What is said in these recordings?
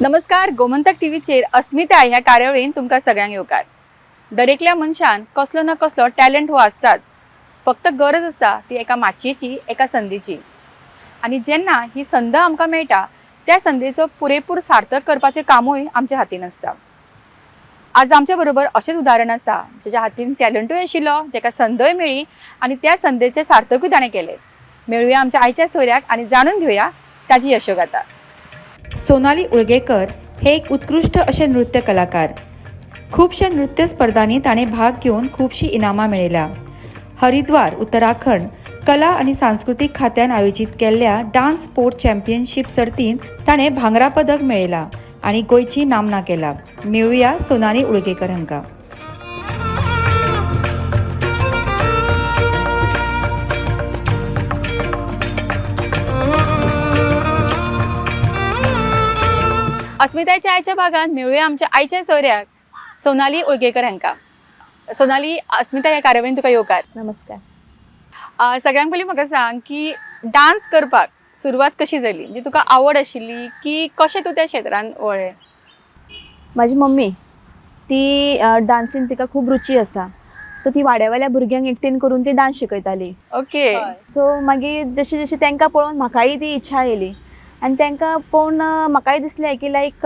नमस्कार. गोमंतक टीव्हीचेर अस्मिता ह्या कार्यावळीन तुमकां सगळ्यांक येवकार. दरेकल्या मनशान कसलो ना कसलो टॅलंट हो आसतात. फक्त गरज आसा ती एका माचयेची, एका संदीची. आणि जेन्ना ही संद आमकां मेळटा त्या संदेचो पुरेपूर सार्थक करपाचें कामूय आमच्या हातीन आसता. आज आमच्या बरोबर अशेंच उदाहरण आसा जेच्या हातीन टॅलंटूय आशिल्लो, जेका संदय मेळ्ळी आनी त्या संदेचें सार्थकूय ताणें केलें. मेळुया आमच्या आयच्या सोयऱ्याक आनी जाणून घेवया ताजी यशोगाथा. सोनाली उळगेकर हे एक उत्कृष्ट असे नृत्य कलाकार. खूपशा नृत्य स्पर्धांनी ताणे भाग घेऊन खूपशी इनामां मेळयल्या. हरिद्वार उत्तराखंड कला आणि सांस्कृतिक खात्यान आयोजित केल्ल्या डान्स स्पोर्ट्स चॅम्पियनशीप सर्तींत ताणे भांगरा पदक मेळयला आणि गोंयची नामना केला. मेळुया सोनाली उळगेकर हांकां. अस्मिताच्या आयच्या भागात मेळुया आमच्या आयच्या सोयऱ्याक सोनाली उळगेकर हांकां. सोनाली, अस्मिता ह्या कार्यावळीन तुका येवकार. नमस्कार. सगळ्यांक पयलीं म्हाका सांग की डान्स करपाक सुरवात कशी जाली? म्हणजे तुका आवड आशिल्ली की कशें तूं त्या क्षेत्रांत वळ्ळें? माझी मम्मी ती डान्सीन तिका खूब रुची आसा. सो ती वाड्यावेल्या भुरग्यांक एकटेन करून ती डान्स शिकयताली. ओके. सो मागीर जशी जशी तांकां पळोवन म्हाकाय ती इच्छा येयली आनी तांकां पळोवन म्हाकाय दिसलें की लायक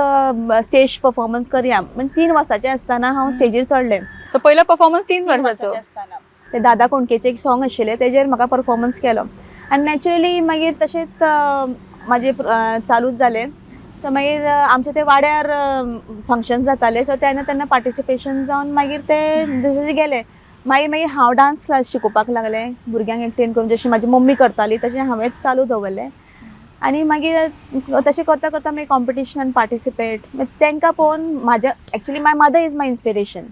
स्टेज परफॉर्मन्स करया. म्हणजे 3 वर्साचें आसतना हांव स्टेजीर चडलें. सो पयलो परफॉर्मन्स 3 वर्साचो. ते दादा कोणकेचें एक सॉंग आशिल्लें तेजेर म्हाका परफॉर्मन्स केलो आनी नॅचरली मागीर तशेंच म्हाजें चालूच जालें. सो मागीर आमचे ते वाड्यार फंक्शन्स जाताले. सो तेन्ना पार्टिसिपेशन जावन मागीर ते जशें गेलें मागीर हांव डान्स क्लास शिकोवपाक लागलें. भुरग्यांक एकटेन करून जशी म्हाजी मम्मी करताली तशें हांवें चालू दवरलें. आनी मागीर तशें करता करता मागीर कॉम्पिटिशनान पार्टिसिपेट. तांकां पळोवन म्हाज्या actually my mother is my inspiration.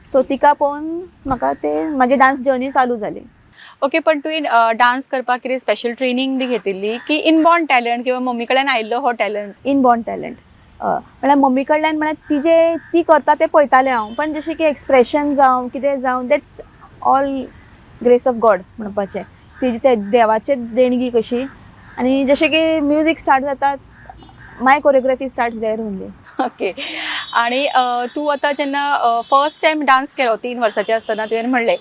So तिका पळोवन म्हाका ते म्हाजी डान्स जर्नी चालू जाली. ओके, पण तुवें डान्स करपाक कितें स्पेशल ट्रेनिंग बी घेतिल्ली की इनबॉर्न टॅलंट किंवा मम्मी कडल्यान आयिल्लो हो टॅलंट? Inborn talent. म्हळ्यार मम्मी कडल्यान म्हळ्यार ती करता तें पळयतालें हांव. पण जशें की एक्सप्रेशन जावं कितें जावं that's all grace of God म्हणपाचें. तिजी ते देवाचें देणगी कशी. आनी जशें की म्युजीक स्टार्ट जाता my choreography starts there only. Okay. आणि तूं आतां जेन्ना फर्स्ट टायम डान्स केलो 3 वर्साचें आसतना तुवें म्हणलें,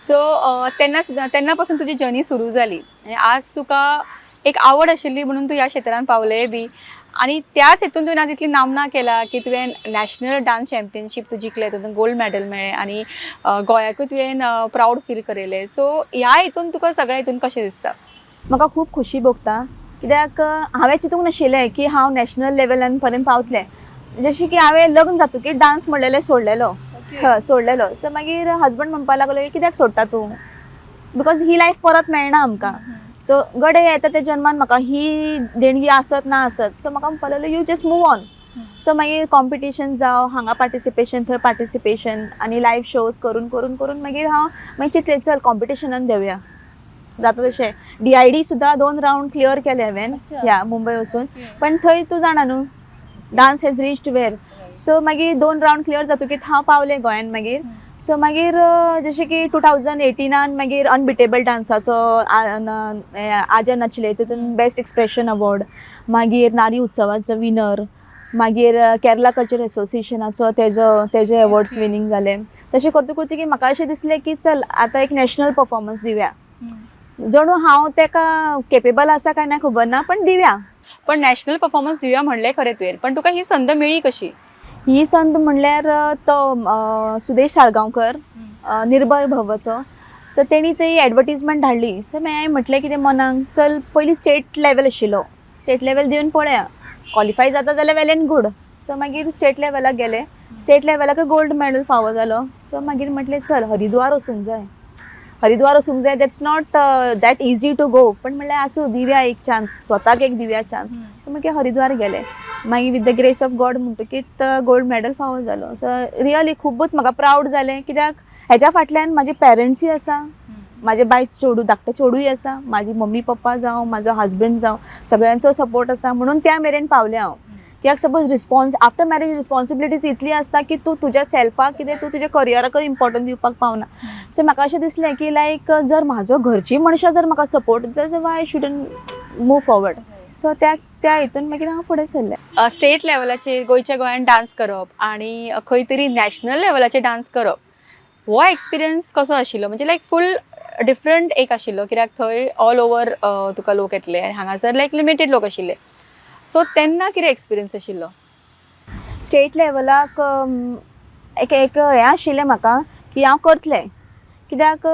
सो तेन्ना पासून तुजी जर्नी सुरू जाली. आनी आज तुका एक आवड आशिल्ली म्हणून तूं ह्या क्षेत्रांत पावलें बी. आनी त्याच हेतून तुवें आज इतली नामना केला की तुवें नॅशनल डान्स चॅम्पियनशीप तूं जिखलें, तातूंत गोल्ड मॅडल मेळ्ळें आनी गोंयाकूय तुवें प्रावड फील करेलें. सो ह्या हितून तुका सगळ्या हितून कशें दिसता? म्हाका खूब खुशी भोगता. कित्याक हांवें चिंतूंक नाशिल्लें की हांव नॅशनल लेवलान पर्यंत पावतलें. जशें की हांवें लग्न जातकीर डान्स म्हणलेलें सोडलेलो. सो मागीर हजबंड म्हणपाक लागलो कित्याक सोडटा तूं, बिकॉज ही लायफ परत मेळना आमकां. सो गडे येता ते जन्मान म्हाका ही देणगी आसत ना आसत. सो म्हाका म्हणपाक लागलो you just move on. So मागीर कॉम्पिटिशन जावं, हांगा पार्टिसिपेशन थंय पार्टिसिपेशन आनी लायव्ह शोज करून करून करून मागीर हांव चिंतलें चल कॉम्पिटिशनान देवया. जाता तशें DID सुद्दां 2 रावंड क्लियर केले हांवें ह्या मुंबय वचून. पण थंय तूं जाणा न्हू dance has reached where. So मागीर 2 रावंड क्लियर जातकीर हांव पावलें गोंयान मागीर. सो मागीर जशें की 2018 मागीर अनबिटेबल डान्साचो आजा नचले तितून बेस्ट एक्सप्रेशन अवॉर्ड, मागीर नारी उत्सवाचो विनर, मागीर केरला कल्चर एसोसिएशनाचो तेजे अवॉर्ड्स विनींग जाले. तशें करता करता की म्हाका अशें दिसलें की चल आतां एक नॅशनल परफॉर्मन्स दिवया. जणू हांव तेका केपेबल आसा काय ना खबर ना, पण दिवया. पण नॅशनल परफॉर्मन्स दिवया म्हणलें खरें तुवें, पण तुका ही संद मेळ्ळी कशी? ही संद म्हणल्यार तो सुदेश साळगांवकर निर्भय भवचो. सो तेणी ती एडवर्टीजमेंट धाडली. सो हांवें म्हटलें कितें मनांक चल पयलीं स्टेट लेवल आशिल्लो, स्टेट लेवल दिवन पळया, क्वॉलिफाय जाता जाल्यार वेल एंड गूड. सो मागीर स्टेट लेवलाक गेलें. स्टेट लेवलाक गोल्ड मेडल फावो जालो. सो मागीर म्हटलें चल हरिद्वार वचूंक जाय. That's not that easy to go. पण म्हणल्यार आसूं दिवया एक चान्स, स्वताक एक दिवया चान्स. सो मागीर हरिद्वार गेलें. मागीर with the grace of God म्हणटकीत गोल्ड मेडल फावो जालो. सो रियली खूबच म्हाका प्रावड जालें. कित्याक हेच्या फाटल्यान म्हाजे पेरंट्सूय आसा, म्हाजे बाय धाकटें चेडूय आसा, म्हाजी मम्मी पप्पा जावं, म्हाजो हजबंड जावं, सगळ्यांचो सपोर्ट आसा म्हणून त्या मेरेन पावलें हांव. कित्याक सपोज आफ्टर मॅरेज रिस्पॉन्सिबिलिटीज इतली आसता की तूं तुज्या सेल्फाक कितें तूं तुज्या करियराकूय इम्पॉर्टन्स दिवपाक पावना. सो म्हाका अशें दिसलें की लायक जर म्हाजो घरची मनशां जर म्हाका सपोर्ट दिता Y I shouldn't move forward. So त्या हितून मागीर हांव फुडें सरलें. स्टेट लेवलाचेर गोंयच्या गोंयान डान्स करप आणि खंय तरी नॅशनल लेवलाचेर डान्स करप हो एक्सपिरियन्स कसो आशिल्लो? म्हणजे लायक फूल डिफरंट एक आशिल्लो, कित्याक थंय ऑल ओवर तुका लोक येतले आनी हांगासर लायक लिमिटेड लोक आशिल्ले. सो तेन्ना कितें एक्सपिरियन्स आशिल्लो? स्टेट लेवलाक एक हें आशिल्लें म्हाका की हांव करतलें, कित्याक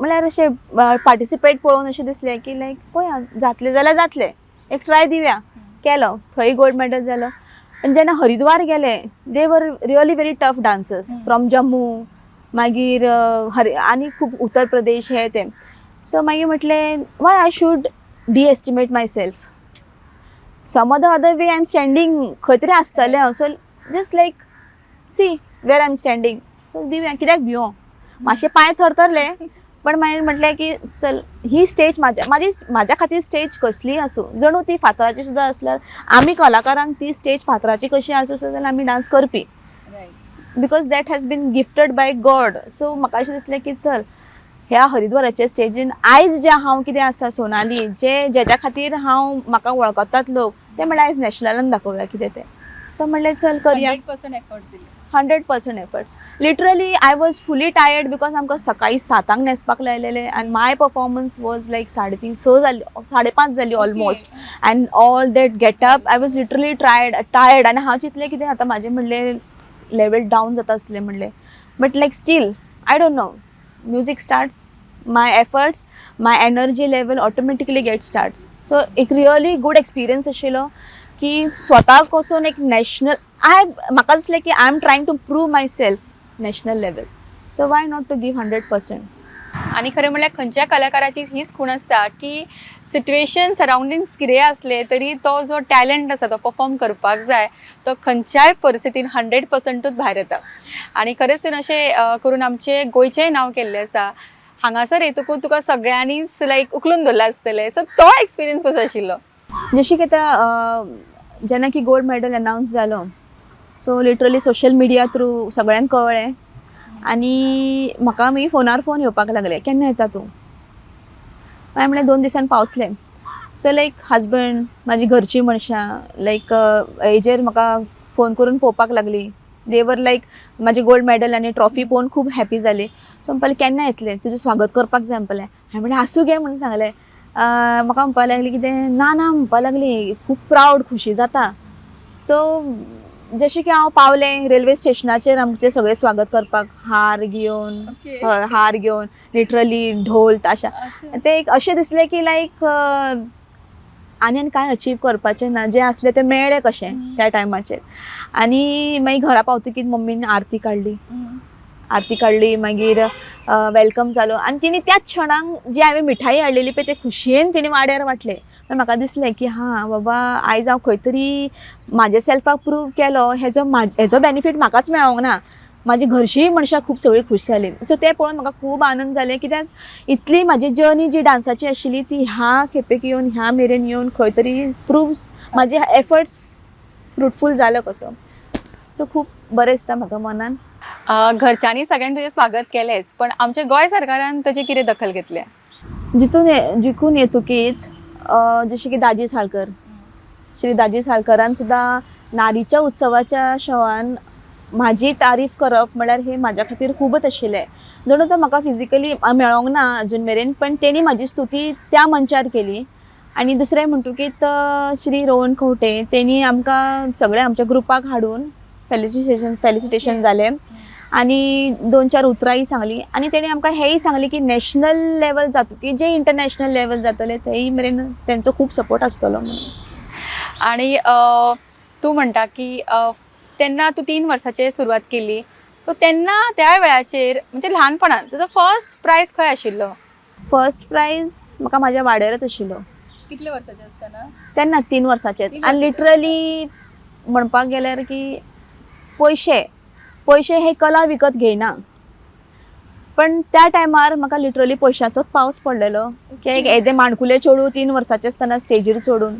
म्हळ्यार अशें पार्टिसिपेट पळोवन अशें दिसलें की लायक पळया जातलें जाल्यार जातलें, एक ट्राय दिवया. केलो, थंय गोल्ड मेडल जालो. आनी जेन्ना हरिद्वार गेले, they were really very tough dancers from Jammu, मागीर आनी खूब उत्तर प्रदेश हे ते. सो मागीर म्हटलें why I should deestimate my self. Some the other way I am standing खंय तरी आसतलें हांव. So just like see where I am standing. So दिवया, कित्याक भिवो. मातशे पांय थरथरले, पण मागीर म्हटलें की चल ही स्टेज म्हाज्या खातीर स्टेज कसली आसूं, जणू ती फातराची सुद्दां आसल्यार आमी कलाकारांक ती स्टेज फातराची कशी आसूं जाल्यार आमी डान्स करपी, because that has been gifted by God. So म्हाका अशें दिसलें की चल ह्या हरिद्वाराच्या स्टेजीन आयज जे हांव कितें आसा सोनाली, जेच्या खातीर म्हाका वळखतात लोक, ते म्हणल्यार आयज नॅशनलान दाखोवया कितें तें. सो म्हणलें चल करया. 100% एफर्ट्स. लिटरली आय वॉज फुली टायर्ड बिकॉज आमकां सकाळी 7 न्हेसपाक लायलेलें आनी माय परफॉर्मन्स वॉज लायक 3:30 जाली, 5:30 जाली almost. And all that getup I was literally tired. आनी हांव चिंतलें कितें आतां म्हाजें म्हणलें लेवल डावन जाता आसलें म्हणलें. But like still I don't know, music starts, my efforts, my energy level automatically get starts. So एक रियली गूड एक्सपिरियन्स आशिल्लो की स्वताक वचून एक नॅशनल म्हाका दिसलें की I am trying to prove myself national level. So why not to give 100%. आणि खरें म्हणल्यार खंयच्या कलाकाराची हीच खूण आसता की सिट्युएशन सरावंडिंग्स कितेंय आसले तरी तो जो टॅलंट आसा तो परफॉर्म करपाक जाय, तो खंयच्याय परिस्थितीन 100%च भायर येता. आनी खरेंच अशें करून आमचें गोंयचेंय नांव केल्लें आसा. हांगासर येतकूच तुका सगळ्यांनीच लायक उखलून धरला आसतलें. सो तो एक्सपिरियन्स कसो आशिल्लो? जशी की आतां जेन्ना की गोल्ड मेडल अनावन्स जालो, so literally social media through सगळ्यांक कळ्ळें. आनी म्हाका मागीर फोनार फोन येवपाक लागले, केन्ना येता तूं? हांवें म्हणलें 2 दिसान पावतलें. सो लायक हजबंड, म्हाजी घरचीं मनशां लायक हेजेर म्हाका फोन करून पळोवपाक लागलीं. देवर लायक म्हाजे गोल्ड मेडल आनी ट्रॉफी पळोवन खूब हॅपी जाली. सो म्हणपालें केन्ना येतलें, तुजें स्वागत करपाक जाय म्हणपालें. हांवें म्हणलें आसूं गे म्हणून सांगलें. म्हाका म्हणपाक लागली कितें ना म्हणपाक लागली, खूब प्रावड खुशी जाता. सो जशें की हांव पावलें रेल्वे स्टेशनाचेर आमचें सगळें स्वागत करपाक हार घेवन लिटरली ढोल ताशा. तें एक अशें दिसलें की लायक आनी कांय अचीव करपाचें ना, जें आसलें तें मेळ्ळें कशें त्या टायमाचेर. आनी मागीर घरा पावतकीर मम्मीन आरती काडली, मागीर वेलकम जालो. आनी तिणी त्याच क्षणाक जी हांवें मिठाई हाडलेली पळय ते खुशयेन तिणी वाड्यार वाटले. म्हाका दिसलें की हां बाबा आयज हांव खंय तरी म्हाजे सेल्फाक प्रूव केलो, हेजो बेनिफीट म्हाकाच मेळोंक ना, म्हाजी घरचीं मनशां खूब सगळीं खूश जालीं. सो तें पळोवन म्हाका खूब आनंद जालें, कित्याक इतली म्हाजी जर्नी जी डान्साची आशिल्ली ती ह्या खेपेक येवन ह्या मेरेन येवन खंय तरी प्रूव्स म्हाजे एफर्ट्स फ्रुटफूल जालो कसो. सो खूब बरें दिसता म्हाका मनान. घरच्यांनी सगळ्यांनी तुजें स्वागत केलेंच, पण आमच्या गोंय सरकारान ताची कितें दखल घेतल्या? जिखून येतकीच जशें की दाजी साळकर, श्री दाजी साळकरान सुद्दां नारीच्या उत्सवाच्या शोवान म्हाजी तारीफ करप म्हळ्यार हें म्हाज्या खातीर खूबच आशिल्लें. जणू तो म्हाका फिजिकली मेळोंक ना अजून मेरेन, पण तेणी म्हाजी स्तुती त्या मंचार केली. आनी दुसरें म्हणटकीत श्री रोहन खंवटे तेणी आमकां सगळें आमच्या ग्रुपाक हाडून फेलिसिटेशन जालें आनी 2-4 उतरांय सांगलीं. आनी तेणी आमकां हेंय सांगलें की नॅशनल लेवल जातकीर जे इंटरनॅशनल लेवल जातले तेय मेरेन तेंचो खूब सपोर्ट आसतलो म्हणून. आणि तूं म्हणटा की तेन्ना तूं 3 वर्साचेर सुरवात केली, तो तेन्ना त्या वेळाचेर म्हणजे ल्हानपणान तुजो फर्स्ट प्रायज खंय आशिल्लो? फर्स्ट प्रायज म्हाका म्हाज्या वाड्यारच आशिल्लो. कितले वर्साचें आसतना? तेन्ना 3 वर्साचेंच. आनी लिटरली म्हणपाक गेल्यार की पयशे हे कला विकत घेयना, पण त्या टायमार म्हाका लिटरली पयशांचोच पावस पडलेलो की येदे माणकुले चेडूं 3 वर्साचें आसतना स्टेजीर सोडून.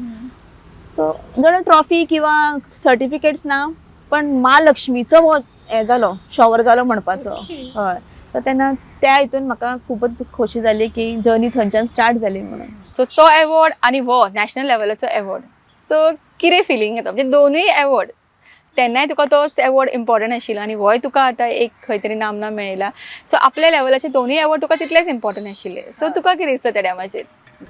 सो जणू ट्रॉफी किंवा सर्टिफिकेट्स ना, पण महालक्ष्मीचो हो हें जालो शॉवर जालो म्हणपाचो. हय, सो तेन्ना त्या हितून म्हाका खूबच खोशी जाली की जर्नी थंयच्यान स्टार्ट जाली म्हणून. सो तो एवॉर्ड आणि वो नॅशनल लेवलाचो एवॉर्ड, सो कितें फिलींग येता म्हणजे दोनूय एवॉर्ड तेन्नाय तुका तोच एवॉर्ड इम्पॉर्टंट आशिल्लो आणि होय तुका आतां एक खंय तरी नामना मेळयला, सो आपल्या लेवलाचे दोनूय एवॉर्ड तुका तितलेच इम्पॉर्टंट आशिल्ले. सो तुका कितें दिसता त्या टायमाचेर?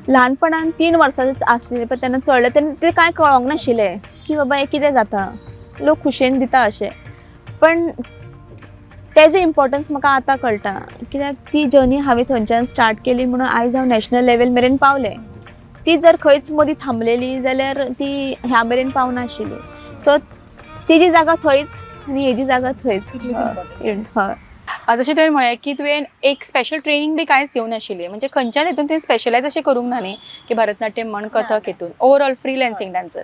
ल्हानपणान 3 वर्सांचेच आशिल्लें पण तेन्ना चडलें तेन्ना ते कांय कळोंक नाशिल्लें की बाबा हें कितें जाता, लोक खुशेन दिता अशें. पण तेजें इम्पॉर्टन्स म्हाका आतां कळटा कित्याक ती जर्नी हांवें थंयच्यान स्टार्ट केली म्हणून आयज हांव नॅशनल लेवल मेरेन पावलें. ती जर खंयच मदीं थांबलेली जाल्यार ती ह्या मेरेन पावना आशिल्ली. सो तिजी जागा थंयच आनी हेजी जागा थंयच. हय. जशें तुवें म्हळें की तुवें एक स्पेशल ट्रेनींग बी कांयच घेवूं नाशिल्लें, म्हणजे खंयच्यान हितून तुवें स्पेशलायज अशें करूंक ना न्ही की भरतनाट्यम म्हण कथक हितून ओवरऑल फ्रीलॅन्सिंग डान्सर.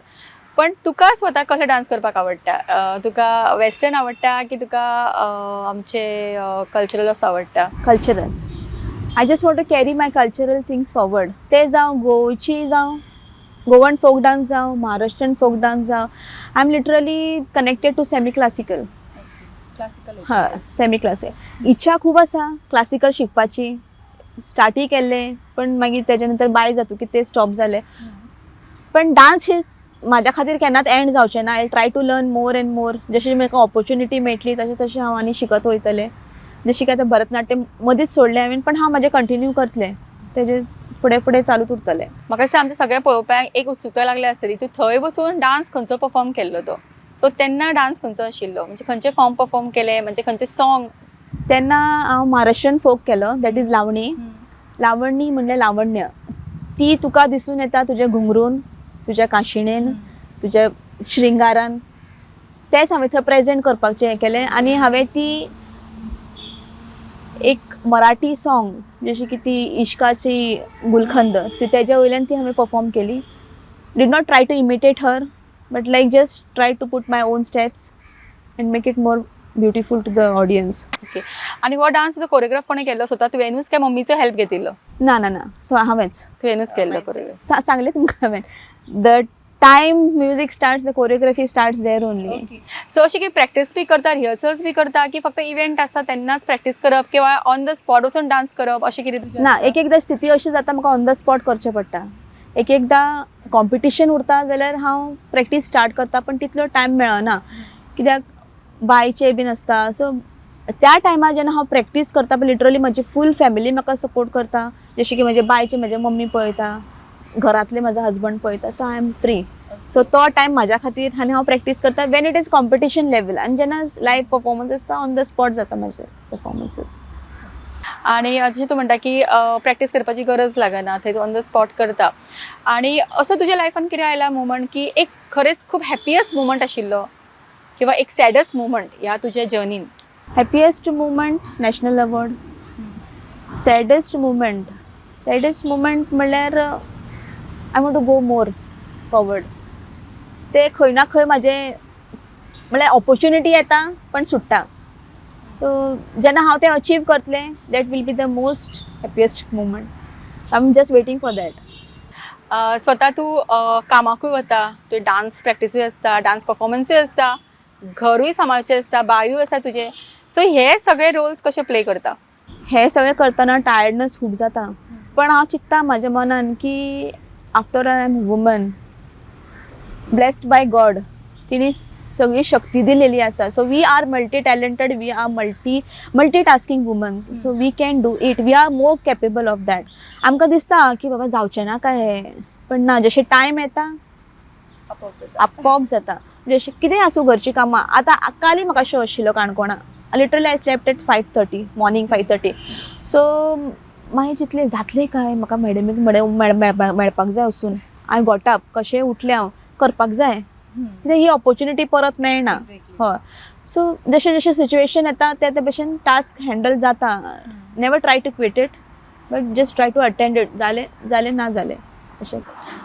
पण तुका स्वता कसो डान्स करपाक आवडटा? तुका वेस्टर्न आवडटा की तुका आमचे कल्चरल असो आवडटा? Cultural. I just want to carry my cultural things forward. ते जावं गोंयची जावं गोवन फोक डान्स जावं महाराष्ट्रीयन फोक डान्स जावं. I am literally connected to semi classical. हय, सेमी क्लासिकल. इच्छा खूब आसा क्लासिकल शिकपाची. स्टार्टय केल्लें पण मागीर तेज्या नंतर बाय जातकीर तें स्टॉप जालें. पण डान्स हे म्हाज्या खातीर केन्नाच एंड जावचें ना. I try to learn more and more. जशी म्हाका ऑपॉर्च्युनिटी मेळटली तशें तशें हांव आनी शिकत वयतलें. जशी की आतां भरतनाट्यम मदींच सोडलें हांवें पण हांव म्हाजें कंटिन्यू करतलें. तेजें फुडें फुडें चालूच उरतलें. म्हाका दिसता आमच्या सगळ्या पळोवप्यांक एक उत्सुकता लागली आसतली तूं थंय वचून डान्स खंयचो परफॉर्म केल्लो तो. सो तेन्ना डान्स खंयचो आशिल्लो, म्हणजे खंयचे फॉर्म परफॉर्म केले, म्हणजे खंयचे सॉंग? तेन्ना हांव महाराष्ट्रीयन फोक केलो, दॅट इज लावणी. लावणी म्हणल्यार लावण्य. ती तुका दिसून येता तुज्या घुंगरून, तुज्या काशिणेन, तुज्या श्रिंगारान. तेंच हांवें थंय प्रेजेंट करपाचें हें केलें. आनी हांवें ती एक मराठी सॉंग जशी की ती इश्काची गुलखंद ती तेज्या वयल्यान ती हांवें परफॉर्म केली. Did not try to imitate her but like just try to put my own steps and make it more beautiful to the audience. Okay. आणि हो डान्सचो कोरियोग्राफ कोणें केल्लो स्वता तुवेंनूच काय मम्मीचो हेल्प घेतिल्लो? ना ना ना. सो हांवेंच तुवेंनूच केल्लो कोरियोग्राफ? सांगलें तुमकां हांवें. The time music starts the choreography starts there only. So अशी की प्रॅक्टीस बी करता, रिहर्सल्स बी करता की फक्त इव्हेंट आसता तेन्नाच प्रॅक्टीस करप किंवा ऑन द स्पॉट वचून डान्स करप अशें कितें तुजें? ना, एक एकदां स्थिती अशी जाता म्हाका ऑन द स्पॉट करचें पडटा. एक एकदां कॉम्पिटिशन उरता जाल्यार हांव प्रॅक्टीस स्टार्ट करता पण तितलो टायम मेळना कित्याक बायचें बीन आसता. सो त्या टायमार जेन्ना हांव प्रॅक्टीस करता पळय लिटरली म्हजी फूल फॅमिली म्हाका सपोर्ट करता. जशें की म्हजे बायचे म्हजे मम्मी पळयता, घरांतले म्हजो हजबंड पळयता. So I am free. So तो टायम म्हाज्या खातीर आनी हांव प्रॅक्टीस करता when it is competition level. आनी जेन्ना लायव्ह परफॉर्मन्स आसता ऑन द स्पॉट जाता म्हाजे परफॉर्मन्सीस. आणि जशें तूं म्हणटा की प्रॅक्टीस करपाची गरज लागना, थंय ऑन द स्पॉट करता. आणि असो तुज्या लायफान कितें आयला मुवमेंट की एक खरेंच खूब हॅपियस्ट मुवमेंट आशिल्लो किंवा एक सॅडस्ट मुवमेंट ह्या तुज्या जर्नीन? Happiest movement national award. Saddest movement म्हणल्यार I want to go more forward. ते खंय ना खंय म्हाजें म्हणल्यार ऑपॉर्च्युनिटी येता पण सुट्टा. सो जेन्ना हांव तें अचीव करतलें that will be the most happiest movement. I am just waiting for that. स्वता तूं कामाकूय वता, तुवें डान्स प्रॅक्टिसूय आसता, डान्स परफॉर्मन्सूय आसता, घरूय सांबाळचें आसता, बायूय आसा तुजें. सो हे सगळे रोल्स कशे प्ले करता? हे सगळें करतना टायर्डनस खूब जाता पण हांव चिंतता म्हाज्या मनान की after I am woman blessed by God. तिणी सगळी शक्ती दिलेली आसा. So we are multi talented, we are multi tasking womens. So we can do it, we are more capable of that. आमकां दिसता की बाबा जावचें ना काय हें पण ना. जशें टायम येता आपोआप जाता. जशें कितें आसूं घरचीं कामां. आतां काली म्हाका शो आशिल्लो काणकोणा. Literally I slept at 5:30 morning 5:30. So मागीर चिंतलें जातलें काय म्हाका मॅडमीक मेळपाक जाय वचून. हांवें गॉट अप कशें उठलें हांव करपाक जाय कित्याक ही ऑपॉर्च्युनिटी परत मेळना. हय. सो जशें जशें सिच्युएशन येता त्या भशेन टास्क हँडल जाता. Never try to quit it but just try to attend it. जालें ना जालें अशें.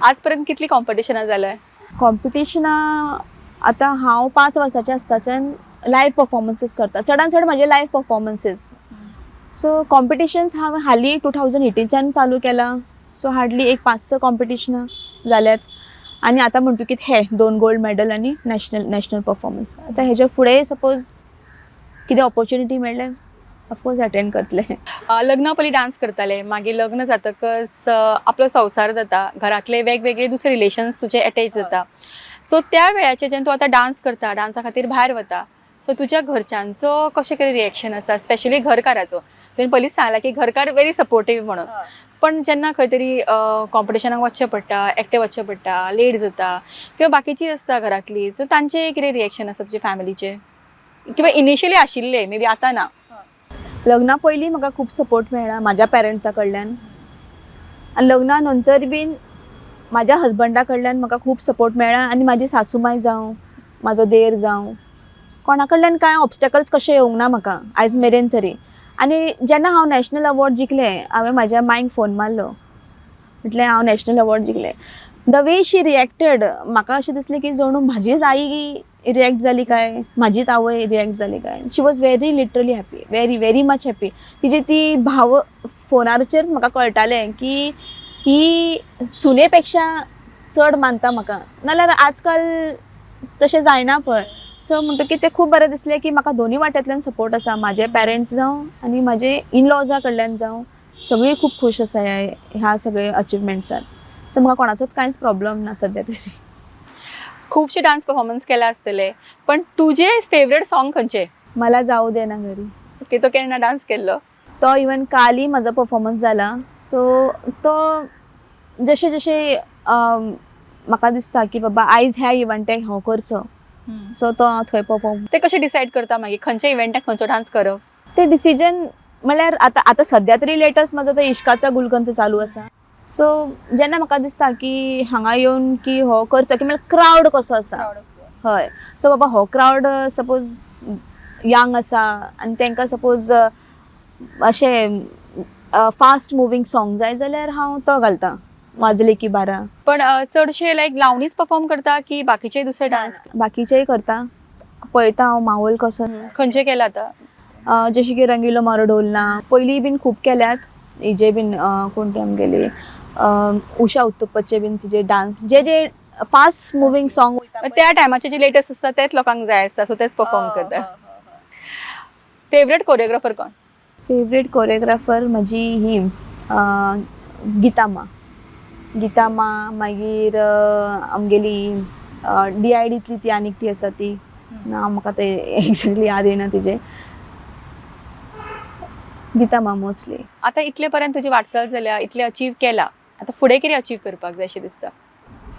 आज पर्यंत कितली कॉम्पिटिशनां जाल्याय? कॉम्पिटिशनां आतां हांव 5 वर्साचें आसताच्यान लायव्ह परफॉर्मन्सीस करता. चडान चड म्हाजे लायव्ह परफॉर्मन्सीस. सो कॉम्पिटिशन्स हांव हालीं 2018च्यान चालू केलां. सो हार्डली एक 5-6 कॉम्पिटिशनां जाल्यात. आनी आतां म्हणटकीत हे 2 गोल्ड मॅडल आनी नॅशनल परफॉर्मन्स. आतां हेजे फुडें सपोज कितें ऑपॉर्च्युनिटी मेळ्ळें ऑफकोर्स अटेंड करतले. लग्ना पयलीं डान्स करताले, मागीर लग्न जातकच आपलो संवसार जाता, घरातले वेगवेगळे दुसरे रिलेशन्स तुजे अटॅच जाता. सो त्या वेळाचेर जेन्ना तूं आतां डान्स करता, डान्सा खातीर भायर वता, सो तुज्या घरच्यांचो कशें कितें रिएक्शन आसा, स्पेशली घरकाराचो? तुवें पयलींच सांगलां की घरकार व्हेरी सपोर्टीव म्हणून, पण जेन्ना खंय तरी कॉम्पिटिशनाक वचचें पडटा, एकटें वचचें पडटा, लेट जाता किंवा बाकीचीं आसता घरातलीं, सो तांचें कितें रिएक्शन आसा तुजे फॅमिलीचे किंवा इनिशियली आशिल्ले, मे बी आतां ना? लग्ना पयलीं म्हाका खूब सपोर्ट मेळ्ळा म्हाज्या पेरंट्सा कडल्यान, आनी लग्ना नंतर बीन म्हाज्या हजबंडा कडल्यान म्हाका खूब सपोर्ट मेळ्ळा. आनी म्हाजी सासूमाय जावं, म्हाजो देर जावं, कोणा कडल्यान कांय ऑब्स्टॅकल्स कशें येवंक ना म्हाका आयज मेरेन तरी. आनी जेन्ना हांव नॅशनल अवॉर्ड जिखलें, हांवें म्हाज्या मांयक फोन मारलो, म्हटलें हांव नॅशनल अवॉर्ड जिखलें. द वे शी रिएक्टेड, म्हाका अशें दिसलें की जणू म्हाजीच आई रिएक्ट जाली काय, म्हाजीच आवय रिएक्ट जाली काय. She was very literally happy, very very much happy. तिजी ती भाव फोनाचेर म्हाका कळटालें की ही सुने पेक्षा चड मानता म्हाका, नाल्यार आजकाल तशें जायना पळय. सो म्हणटकीर तें खूब बरें दिसलें की म्हाका दोनी वाट्यांतल्यान सपोर्ट आसा, म्हाजे पेरंट्स जावं आनी म्हाजे इन लॉजा कडल्यान जावं, सगळीं खूब खूश आसा ह्या सगळे अचिवमेंट्सान. सो म्हाका कोणाचोच कांयच प्रॉब्लम ना सद्या तरी. खूबशे डान्स परफॉर्मन्स केला आसतले, पण तुजे फेवरेट सॉंग खंयचे? मला जाऊ दे ना घरी. की तो केन्ना डान्स केल्लो? तो इवन काली म्हजो परफॉर्मन्स जाला. सो तो जशें जशें म्हाका दिसता की बाबा आयज ह्या इव्हेंटाक हांव करचो, सो तो हांव थंय परफॉर्म. ते कशें डिसायड करता मागीर खंयच्या इव्हेंटाक खंयचो डान्स करप? ते डिसिजन म्हळ्यार आतां सद्या तरी लेटस्ट म्हाजो तो इश्काचा गुलकंद चालू आसा. सो जेन्ना म्हाका दिसता की हांगा येवन की हो करचो, की म्हळ्यार क्रावड कसो आसा, हय. सो बाबा हो क्रावड सपोज यंग आसा आनी तांकां सपोज अशें फास्ट मुवींग सॉंग जाय जाल्यार हांव तो घालतां, माजले की बारा. पण चडशे लायक लावणीच परफॉर्म करता की बाकीचे दुसरे डान्स? बाकीचेय करता, पळयता हांव माहोल कसो आसा. खंयचे केला आतां? जशें की रंगीलो मारो ढोलना पयलीं बीन खूब केल्यात. हेजे बीन कोण ती आमगेली उशा उत्तुपचे बीन तिजे डान्स, जे जे फास्ट मुवींग सॉंग त्या टायमाचे जे लेटेस्ट आसता तेच लोकांक जाय आसता, सो तेच परफॉर्म करता. फेवरेट कोरियोग्राफर कोण? फेवरेट कोरियोग्राफर म्हजी ही गितामा, मागीर आमगेली DIDतली ती आनीक ती आसा ती, नांव म्हाका ते एक्झॅक्टली याद येना तिजें. गितामा मोस्टली. आतां इतले पर्यंत तुजी वाटचाल जाल्या, इतले अचीव केला, आतां फुडें कितें अचीव करपाक जाय अशें दिसता?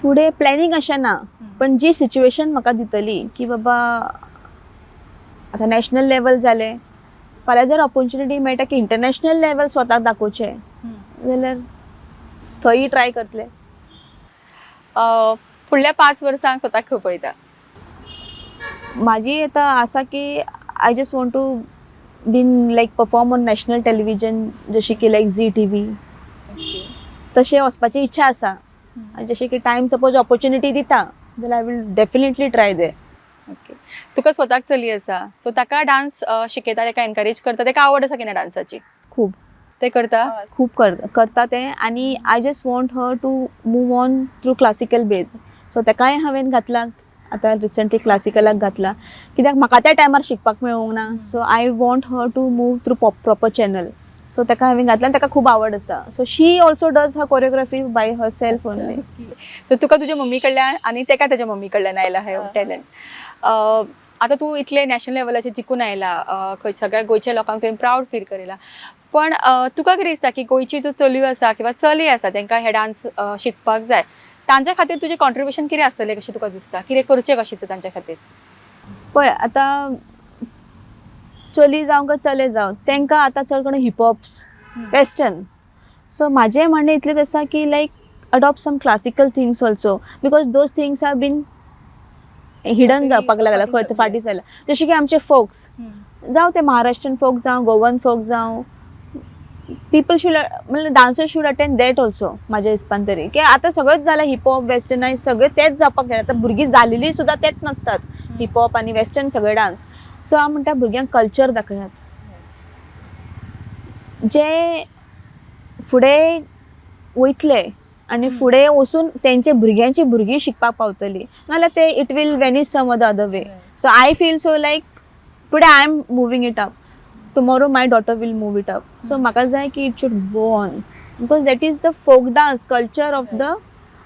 फुडें प्लॅनिंग अशें ना, पण जी सिच्युएशन म्हाका दितली की बाबा आतां नॅशनल लेवल जालें, फाल्यां जर ऑपॉर्च्युनिटी मेळटा की इंटरनॅशनल लेवल स्वताक दाखोवचें जाल्यार थंय ट्राय करतले. फुडल्या 5 वर्सांक स्वताक खंय पळयता? म्हाजी आतां आसा की I just want to been like perform on national television, जशें की लायक झी TV, तशें वचपाची इच्छा आसा. आनी जशें की टायम सपोज ऑपॉर्च्युनिटी दिता जाल्यार आय वील डेफिनेटली ट्राय दे. ओके. तुका स्वताक चली आसा, सो ताका डान्स शिकयता, ताका एनकरेज करता, ताका आवड आसा की ना डान्साची? खूब ते करता? खूब करता तें. आनी I just want her to move on through classical base. सो ताकाय हांवें घातला, आतां रिसंटली क्लासिकलाक घातला, कित्याक म्हाका त्या टायमार शिकपाक मेळूंक ना. So I want her to move through proper channel. So ताका हांवें घातला आनी ताका खूब आवड आसा. So she also does her choreography by her self only. So तुका तुज्या मम्मी कडल्यान आनी ताका ताज्या मम्मी कडल्यान आयला हे टॅलंट. आतां तूं इतले नॅशनल लेवलाचेर जिखून आयला, सगळ्या गोंयच्या लोकांक तुवें प्रावड फील करेला, पण तुका कितें दिसता की गोंयची ज्यो चलयो आसा किंवा चली आसा तांकां हे डान्स शिकपाक जाय, तांच्या खातीर तुजें कॉन्ट्रिब्युशन कितें आसतलें कशें तुका दिसता? कितें करचें कशें तें तांच्या खातीर? पळय आतां चली जावं काय चले जावं, तांकां आतां चड करून हिपहॉप, वेस्टर्न. सो म्हाजें म्हणणें इतलेंच आसा की like adopt some classical things also, because those things are been hidden जावपाक लागला, खंय फाटीं जालां. जशें की आमचे फोक्स जावं ते महाराष्ट्रीयन फोक जावं, गोवन फोक जावं, पीपल शूड म्हणजे dancers should attend that also. म्हाज्या हिसपान तरी की आतां सगळेंच जालां हिपहॉप, वेस्टर्नायज सगळें तेंच जावपाक जाय. आतां भुरगीं जालेलीं सुद्दां तेंच नासतात, हिपहॉप आनी वेस्टर्न सगळे डान्स. सो हांव म्हणटा भुरग्यांक कल्चर दाखयात, जे फुडें वयतले आनी फुडें वचून तेंचे भुरग्यांची भुरगीं शिकपाक पावतलीं, नाल्यार ते it will vanish some other way. So I feel so like today I am moving it up. Tomorrow my daughter will move it up. So म्हाका जाय की it should go on, because that is the folk dance culture of the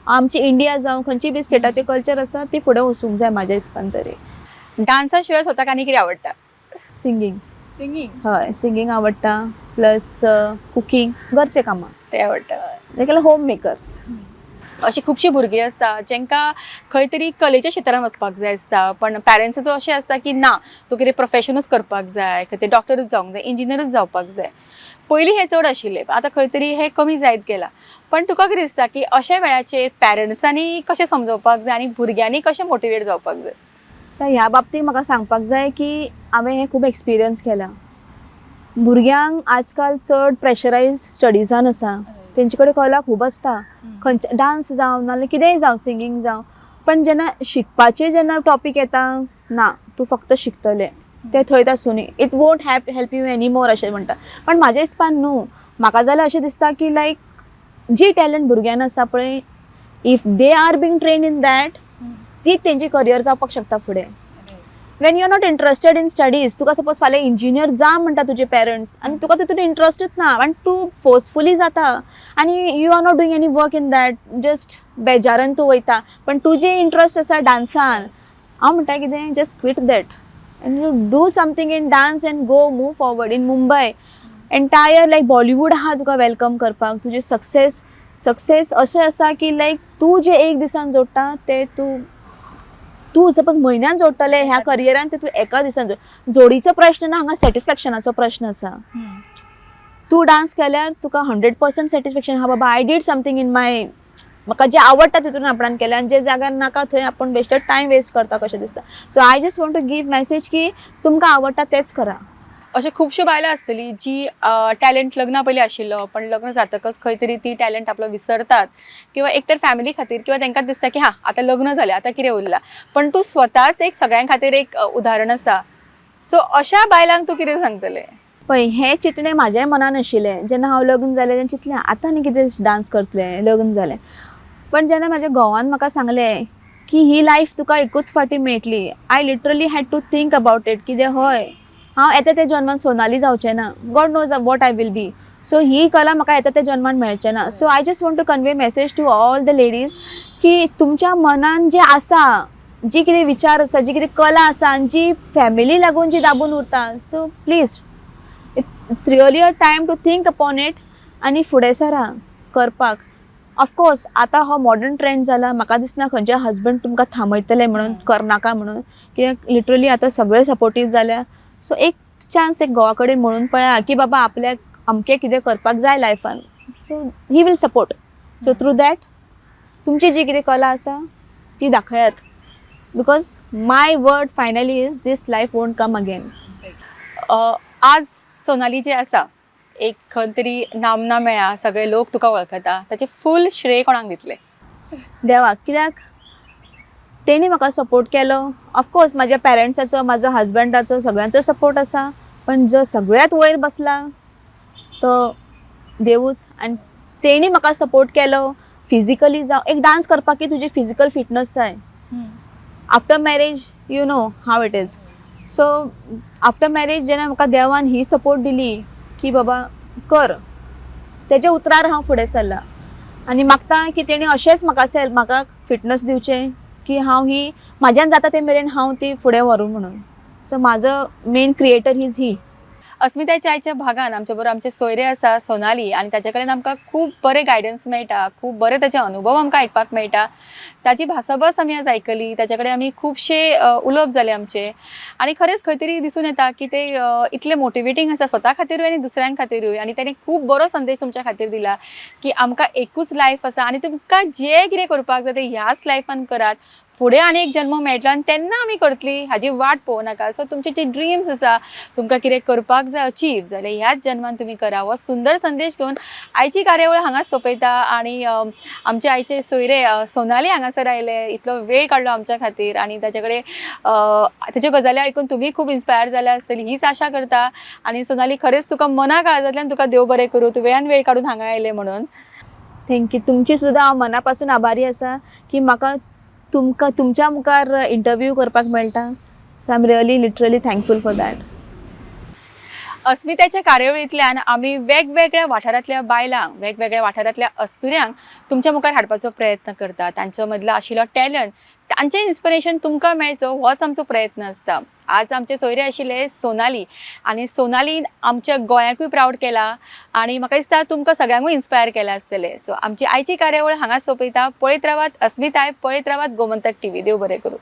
आमची India जावं खंयची बी स्टेटाचे culture आसा ती फुडें वचूंक जाय म्हाज्या हिसपान तरी. डान्सा शिवाय स्वताक आनी कितें आवडटा? सिंगींग. सिंगींग. हय, सिंगींग आवडटा, प्लस कुकींग, घरचें कामां, ते आवडटा. देखीक होम मेकर. अशी खुबशीं भुरगीं आसता जेंकां खंय तरी कलेच्या क्षेत्रान वचपाक जाय आसता, पण पॅरंट्साचो अशें आसता की ना, तूं कितें प्रोफेशनूच करपाक जाय, खंय ते डॉक्टरूच जावंक जाय, इंजिनियरूच जावपाक जाय. पयलीं हें चड आशिल्लें, आतां खंय तरी हें कमी जायत गेलां. पण तुका कितें दिसता की अशा वेळाचेर पॅरंट्सांनी कशें समजोवपाक जाय आनी भुरग्यांनी कशें मोटिवेट जावपाक जाय? तर ह्या बाबतींत म्हाका सांगपाक जाय की हांवें हें खूब एक्सपिरियन्स केलां. भुरग्यांक आजकाल चड प्रेशरायज स्टडीजान आसा, तेंचे कडेन कला खूब आसता, खंयचे डान्स जावं नाजाल्यार कितेंय जावं, सिंगींग जावं, पण जेन्ना शिकपाचें जेन्ना टॉपीक येता, ना तूं फक्त शिकतलें तें थंयच आसूं न्ही, it won't help you any more अशें म्हणटा. पण म्हाज्या हिसपान न्हू, म्हाका जाल्यार अशें दिसता की लायक जी टॅलंट भुरग्यांना आसा पळय, if they are being train in that, ती तेंची करियर जावपाक शकता फुडें. When you are not interested in studies, तुका सपोज फाल्यां इंजिनियर जा म्हणटा तुजे पेरंट्स, आनी तुका तितून इंट्रस्टूच ना, आनी तूं फोर्सफुली जाता आनी you are not doing any work in that, just बेजारान तूं वयता, पण तुजें इंट्रस्ट आसा डान्सान, हांव म्हणटा कितें, just quit that and you do something in dance and go move forward. In Mumbai entire like Bollywood आहा तुका वेलकम करपाक. तुजें सक्सेस अशें आसा की लायक तूं जें एक दिसान जोडटा तें तूं सपोज म्हयन्यान जोडटलें ह्या करियरान, तें तूं एका दिसान जोडीचो प्रश्न ना, हांगा सॅटिस्फॅक्शनाचो प्रश्न आसा. तूं डान्स केल्यार तुका 100% सॅटिस्फॅक्शन, हा बाबा I did something in my, म्हाका जें आवडटा तितून आपणान केलें, आनी जे जाग्यार नाका थंय आपण बेश्टेच टायम वेस्ट करता कशें दिसता. So I just want to give message की तुमकां आवडटा तेंच करा. अशें खुबश्यो बायलां आसतलीं जी टॅलंट लग्ना पयलीं आशिल्लो, पण लग्न जातकच खंय तरी ती टॅलंट आपलो विसरतात, किंवा एक तर फॅमिली खातीर, किंवा तांकां दिसता की हां आतां लग्न जालें, आतां कितें उरलां. पण तूं स्वताच एक सगळ्यां खातीर एक उदाहरण आसा. सो अशा बायलांक तूं कितें सांगतलें? पळय, हें चिंतणें म्हाज्याय मनान आशिल्लें. जेन्ना हांव लग्न जालें तेन्ना चिंतलें आतां आनी कितें डान्स करतलें, लग्न जालें. पण जेन्ना म्हाज्या घोवान म्हाका सांगलें की ही लायफ तुका एकूच फावटी मेळटली, I literally had to think about it. कितें हय, हांव येता त्या जन्मान सोनाली जावचें ना, God knows what I will be. So ही कला म्हाका येता त्या जन्मान मेळचें ना. So I just want to convey message to all the ladies की तुमच्या मनान जें आसा, जी कितें विचार आसा, जी कितें कला आसा, आनी जी फॅमिली लागून जी दाबून उरता, so please it's really a time to think upon it आनी फुडें सरा करपाक. ऑफकोर्स आतां हो मॉडर्न ट्रेंड जाला, म्हाका दिसना खंयचे हजबंड तुमकां थांबयतले म्हणून, करनाका म्हणून, कित्याक लिटरली आतां सगळे सपोर्टीव जाल्या. सो एक चान्स एक घोवा कडेन म्हणून पळया की बाबा आपल्याक अमकें कितें करपाक जाय लायफान, so he will support. So through that तुमची जी कितें कला आसा ती दाखयात, because my word finally is this life won't come again. आज सोनाली जे आसा, एक खंय तरी नामना मेळ्ळा, सगळे लोक तुका वळखता, ताचे फूल श्रेय कोणाक दितले? देवाक. कित्याक तेणी म्हाका सपोर्ट केलो. ऑफकोर्स म्हाज्या पेरंट्साचो, म्हाजो हजबंडाचो, सगळ्यांचो सपोर्ट आसा, पण जो सगळ्यात वयर बसला तो देवूच. आनी तेणी म्हाका सपोर्ट केलो फिजिकली जावं. एक डान्स करपाक तुजी फिजिकल फिटनस जाय. After marriage you know how it is. So after marriage जेन्ना म्हाका देवान ही सपोर्ट दिली की बाबा कर, तेज्या उतरार हांव फुडें सरलां. आनी मागता की तेणी अशेंच म्हाका फिटनस दिवचें की हांव ही म्हाज्यान जाता ते मेरेन हांव ती फुडें व्हरूं म्हणून. सो म्हाजो मेन क्रिएटर इज ही. अस्मिताय चायच्या भागान आमचे बरोबर आमचे सोयरे आसा सोनाली, आनी ताचे कडेन आमकां खूब बरें गायडन्स मेळटा, खूब बरे ताचे अनुभव आमकां आयकपाक मेळटा. ताची भासाभास आमी आज आयकली, ताचे कडेन आमी खुबशे उलोवप जाले आमचे, आनी खरेंच खंय तरी दिसून येता की ते इतले मोटिवेटींग आसा स्वता खातीरूय आनी दुसऱ्यां खातीरूय. आनी ताणें खूब बरो संदेश तुमच्या खातीर दिला की आमकां एकूच लायफ आसा, आनी तुमकां जें कितें करपाक जाय तें ह्याच लायफान करात. फुडें आनी एक जल्म मेळटलो आनी तेन्ना आमी करतली, हाजी वाट पळोवं नाका. सो तुमचे जे ड्रिम्स आसा, तुमकां कितें करपाक जाय अचीव जाल्यार ह्याच जन्मान तुमी करा. हो सुंदर संदेश घेवन आयची कार्यावळ हांगाच सोंपयता. आनी आमचे आयचे सोयरे सोनाली हांगासर आयले, इतलो वेळ काडलो आमच्या खातीर, आनी ताचे कडेन ताच्यो गजाली आयकून तुमी खूब इन्स्पायर जाल्या आसतली हीच आशा करता. आनी सोनाली, खरेंच तुका मना काळजांतल्यान तुका देव बरें करूं, तुवें वेळ काडून हांगा आयले म्हणून. थँक्यू. तुमची सुद्दां हांव मना पासून आभारी आसा की म्हाका तुमच्या मुखार इंटरव्यू करपाक मेळटा. So I am really literally thankful for that. अस्मिताच्या कार्यावळींतल्यान आमी वेगवेगळ्या वाठारांतल्या बायलांक वेगवेगळ्या वाठारांतल्या अस्तुऱ्यांक तुमच्या मुखार हाडपाचो प्रयत्न करता. तांचो मदलो आशिल्लो टॅलंट, तांचें इन्स्पिरेशन तुमकां मेळचो होच आमचो प्रयत्न आसता. आज आमचे सोयरे आशिल्ले सोनाली, आनी सोनालीन आमच्या गोंयाकूय प्रावड केला आनी म्हाका दिसता तुमकां सगळ्यांकूय इन्स्पायर केला आसतले. सो आमची आयची कार्यावळ हांगा सोंपयता. पळयत रावात अस्मिताय, पळयत रावात गोमंतक टीव्ही. देव बरें करूं.